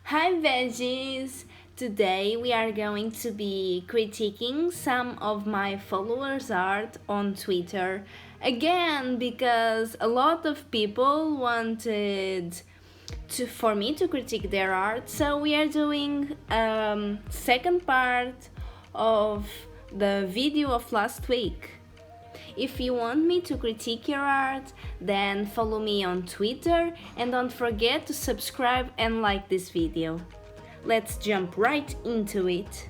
Hi veggies! Today we are going to be critiquing some of my followers' art on Twitter again because a lot of people wanted for me to critique their art, so we are doing second part of the video of last week. If you want me to critique your art, then follow me on Twitter and don't forget to subscribe and like this video. Let's jump right into it.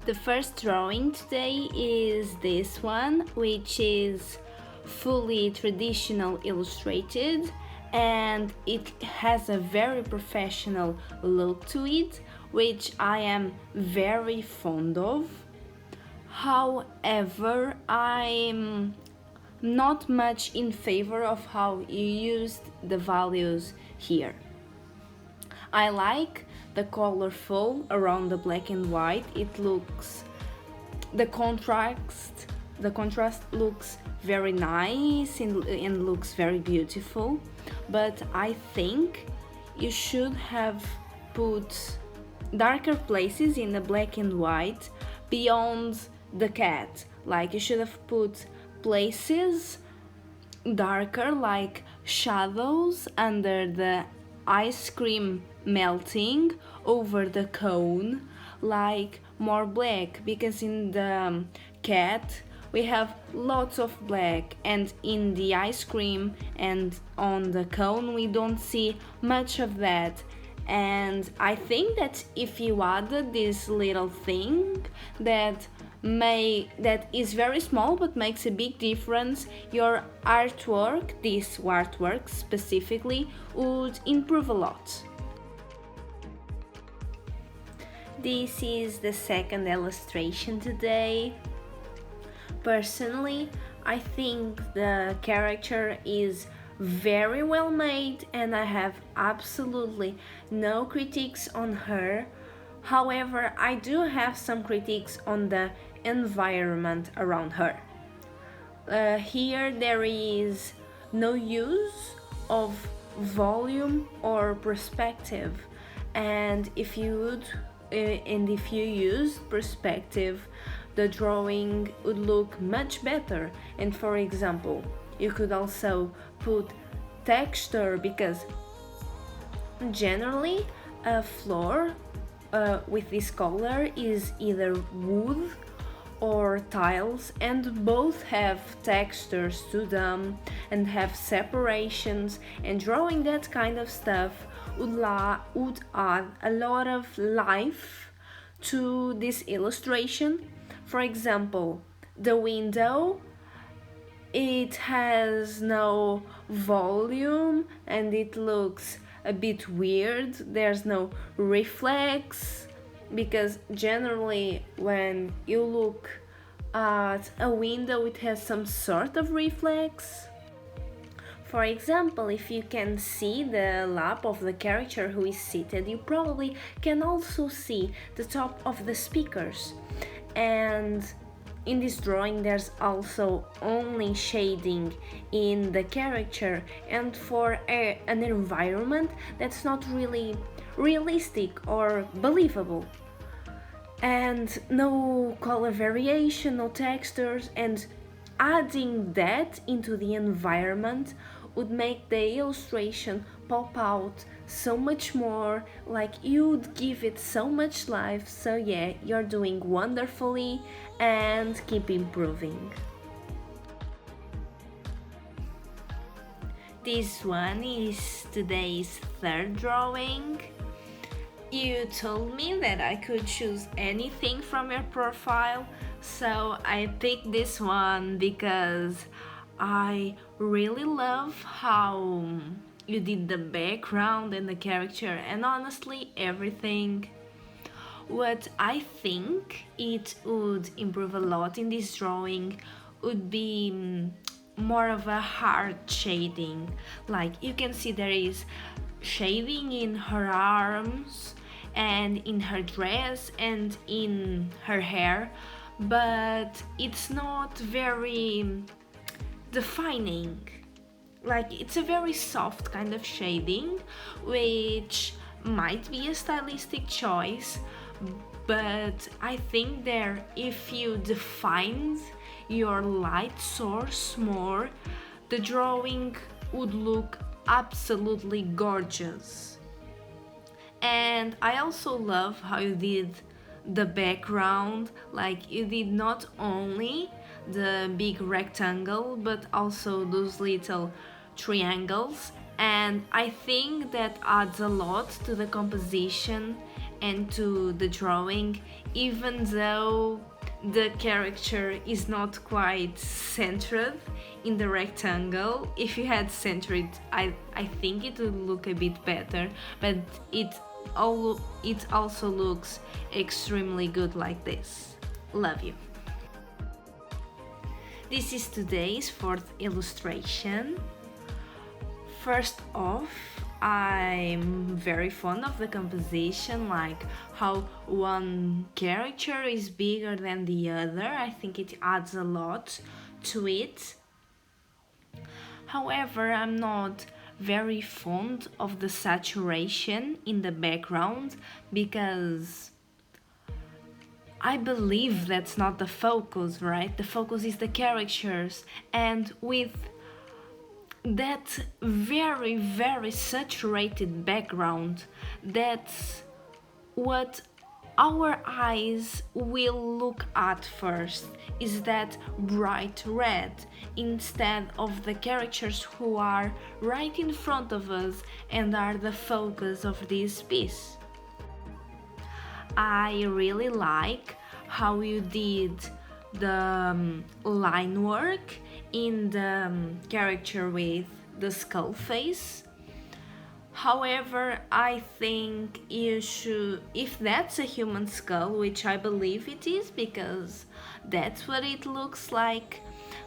The first drawing today is this one, which is fully traditional illustrated and it has a very professional look to it, which I am very fond of. However, I'm not much in favor of how you used the values here. I like the colorful around the black and white. It looks, the contrast looks very nice and looks very beautiful, but I think you should have put darker places in the black and white beyond the cat. Like you should have put places darker, like shadows under the ice cream melting over the cone, like more black, because in the cat we have lots of black and in the ice cream and on the cone we don't see much of that. And I think that if you added this little thing that is very small but makes a big difference, your artwork, this artwork specifically, would improve a lot. This is the second illustration today. Personally, I think the character is very well made and I have absolutely no critiques on her. However, I do have some critiques on the environment around her. Here there is no use of volume or perspective, and if you use perspective, the drawing would look much better. And for example, you could also put texture, because generally a floor with this color is either wood or tiles, and both have textures to them and have separations, and drawing that kind of stuff would add a lot of life to this illustration. For example, the window, it has no volume and it looks a bit weird. There's no reflex, because generally when you look at a window it has some sort of reflex. For example, if you can see the lap of the character who is seated, you probably can also see the top of the speakers. And in this drawing there's also only shading in the character, and for an environment that's not really realistic or believable. And no color variation, no textures, and adding that into the environment would make the illustration pop out so much more, like you would give it so much life. So yeah, you're doing wonderfully and keep improving. This one is today's third drawing. You told me that I could choose anything from your profile, so I picked this one because I really love how you did the background and the character, and honestly everything. What I think it would improve a lot in this drawing would be more of a hard shading. Like you can see there is shading in her arms and in her dress and in her hair, but it's not very defining. Like it's a very soft kind of shading, which might be a stylistic choice, but I think that if you defined your light source more, the drawing would look absolutely gorgeous. And I also love how you did the background, like you did not only the big rectangle but also those little triangles, and I think that adds a lot to the composition and to the drawing, even though the character is not quite centered in the rectangle. If you had centered, I think it would look a bit better, but it also looks extremely good like this. Love you. This is today's fourth illustration. First off, I'm very fond of the composition, like how one character is bigger than the other. I think it adds a lot to it. However, I'm not very fond of the saturation in the background because I believe that's not the focus, right? The focus is the characters, and with that very, very saturated background, that's what our eyes will look at first, is that bright red, instead of the characters who are right in front of us and are the focus of this piece. I really like how you did the line work in the character with the skull face. However, I think you should, if that's a human skull, which I believe it is because that's what it looks like,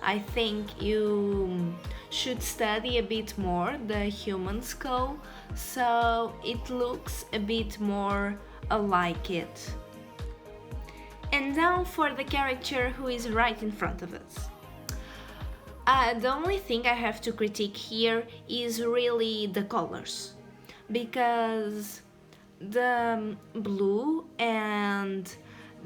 I think you should study a bit more the human skull so it looks a bit more alike it. And now for the character who is right in front of us. The only thing I have to critique here is really the colors, because the blue and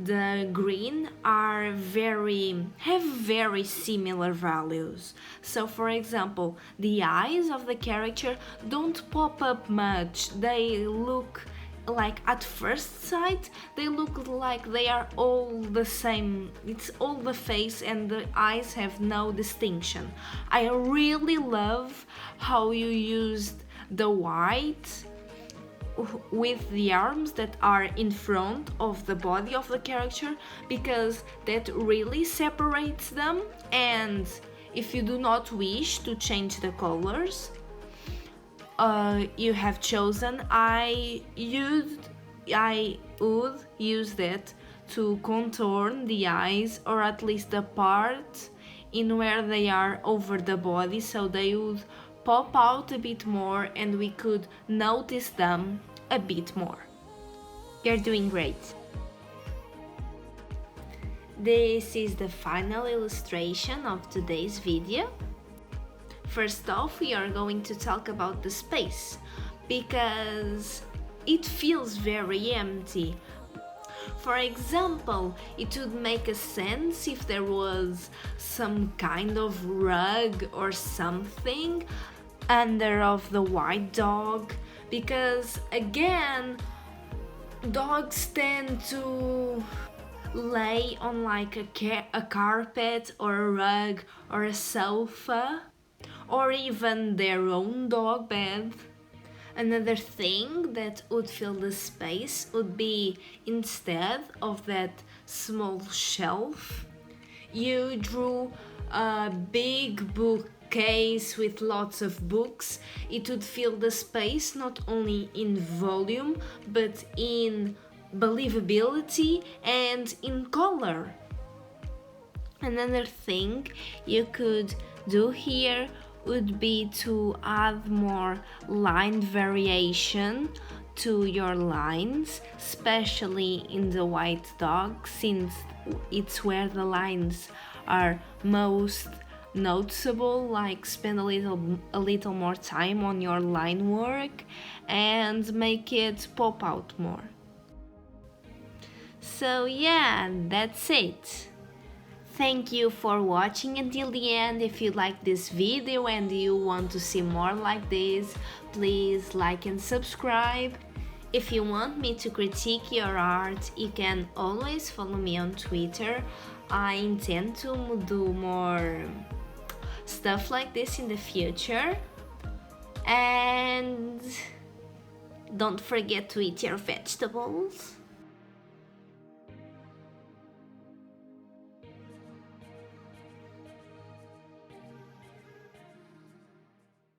the green have very similar values. So for example, the eyes of the character don't pop up much. They look like, at first sight, they look like they are all the same. It's all the face and the eyes have no distinction. I really love how you used the white with the arms that are in front of the body of the character, because that really separates them. And if you do not wish to change the colors you have chosen, I would use that to contour the eyes, or at least the part in where they are over the body, so they would pop out a bit more and we could notice them a bit more. You're doing great. This is the final illustration of today's video. First off, we are going to talk about the space, because it feels very empty. For example, it would make a sense if there was some kind of rug or something under of the white dog, because again, dogs tend to lay on like a carpet or a rug or a sofa, or even their own dog bed. Another thing that would fill the space would be, instead of that small shelf, you drew a big bookcase with lots of books. It would fill the space not only in volume but in believability and in color. Another thing you could do here would be to add more line variation to your lines, especially in the white dog, since it's where the lines are most noticeable, like spend a little more time on your line work and make it pop out more. So yeah, that's it. Thank you for watching until the end. If you like this video and you want to see more like this, please like and subscribe. If you want me to critique your art, you can always follow me on Twitter. I intend to do more stuff like this in the future. And don't forget to eat your vegetables.